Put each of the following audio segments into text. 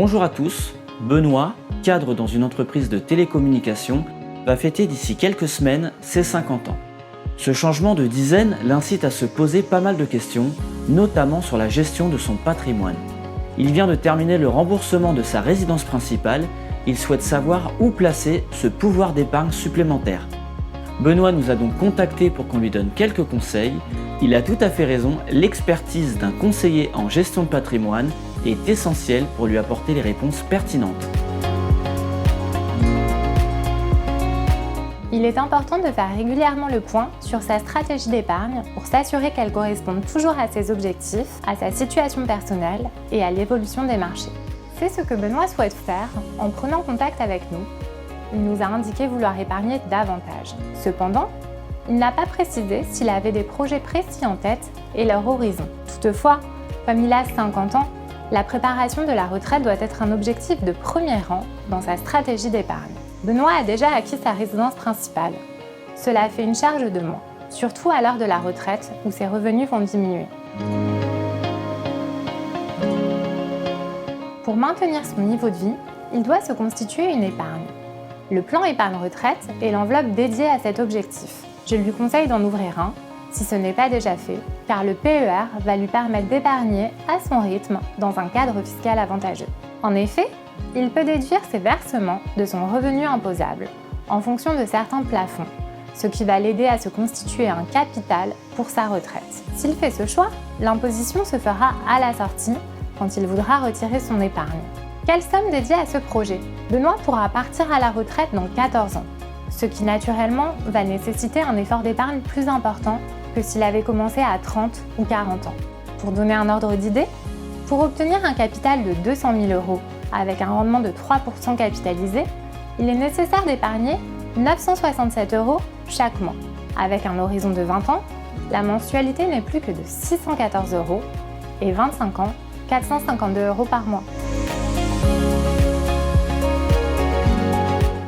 Bonjour à tous, Benoît, cadre dans une entreprise de télécommunications, va fêter d'ici quelques semaines ses 50 ans. Ce changement de dizaine l'incite à se poser pas mal de questions, notamment sur la gestion de son patrimoine. Il vient de terminer le remboursement de sa résidence principale, il souhaite savoir où placer ce pouvoir d'épargne supplémentaire. Benoît nous a donc contacté pour qu'on lui donne quelques conseils. Il a tout à fait raison, l'expertise d'un conseiller en gestion de patrimoine est essentielle pour lui apporter les réponses pertinentes. Il est important de faire régulièrement le point sur sa stratégie d'épargne pour s'assurer qu'elle corresponde toujours à ses objectifs, à sa situation personnelle et à l'évolution des marchés. C'est ce que Benoît souhaite faire en prenant contact avec nous. Il nous a indiqué vouloir épargner davantage. Cependant, il n'a pas précisé s'il avait des projets précis en tête et leur horizon. Toutefois, comme il a 50 ans, la préparation de la retraite doit être un objectif de premier rang dans sa stratégie d'épargne. Benoît a déjà acquis sa résidence principale. Cela fait une charge de moins, surtout à l'heure de la retraite où ses revenus vont diminuer. Pour maintenir son niveau de vie, il doit se constituer une épargne. Le plan épargne retraite est l'enveloppe dédiée à cet objectif. Je lui conseille d'en ouvrir un, si ce n'est pas déjà fait, car le PER va lui permettre d'épargner à son rythme dans un cadre fiscal avantageux. En effet, il peut déduire ses versements de son revenu imposable en fonction de certains plafonds, ce qui va l'aider à se constituer un capital pour sa retraite. S'il fait ce choix, l'imposition se fera à la sortie quand il voudra retirer son épargne. Quelle somme dédiée à ce projet ? Benoît pourra partir à la retraite dans 14 ans, ce qui naturellement va nécessiter un effort d'épargne plus important que s'il avait commencé à 30 ou 40 ans. Pour donner un ordre d'idée, pour obtenir un capital de 200 000 € avec un rendement de 3% capitalisé, il est nécessaire d'épargner 967 € chaque mois. Avec un horizon de 20 ans, la mensualité n'est plus que de 614 € et 25 ans, 452 € par mois.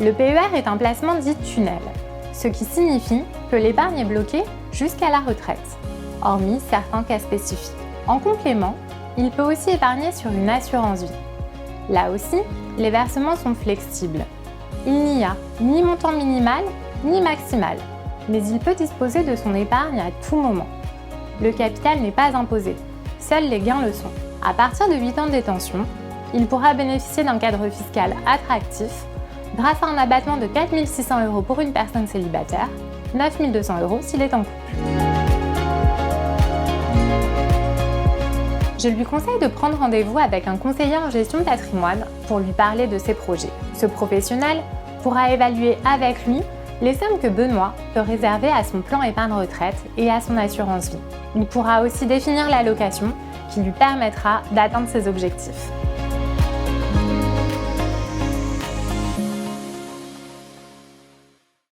Le PER est un placement dit tunnel, ce qui signifie que l'épargne est bloquée jusqu'à la retraite, hormis certains cas spécifiques. En complément, il peut aussi épargner sur une assurance vie. Là aussi, les versements sont flexibles. Il n'y a ni montant minimal ni maximal, mais il peut disposer de son épargne à tout moment. Le capital n'est pas imposé, seuls les gains le sont. À partir de 8 ans de détention, il pourra bénéficier d'un cadre fiscal attractif grâce à un abattement de 4 600 € pour une personne célibataire, 9 200 € s'il est en couple. Je lui conseille de prendre rendez-vous avec un conseiller en gestion de patrimoine pour lui parler de ses projets. Ce professionnel pourra évaluer avec lui les sommes que Benoît peut réserver à son plan épargne retraite et à son assurance vie. Il pourra aussi définir l'allocation qui lui permettra d'atteindre ses objectifs.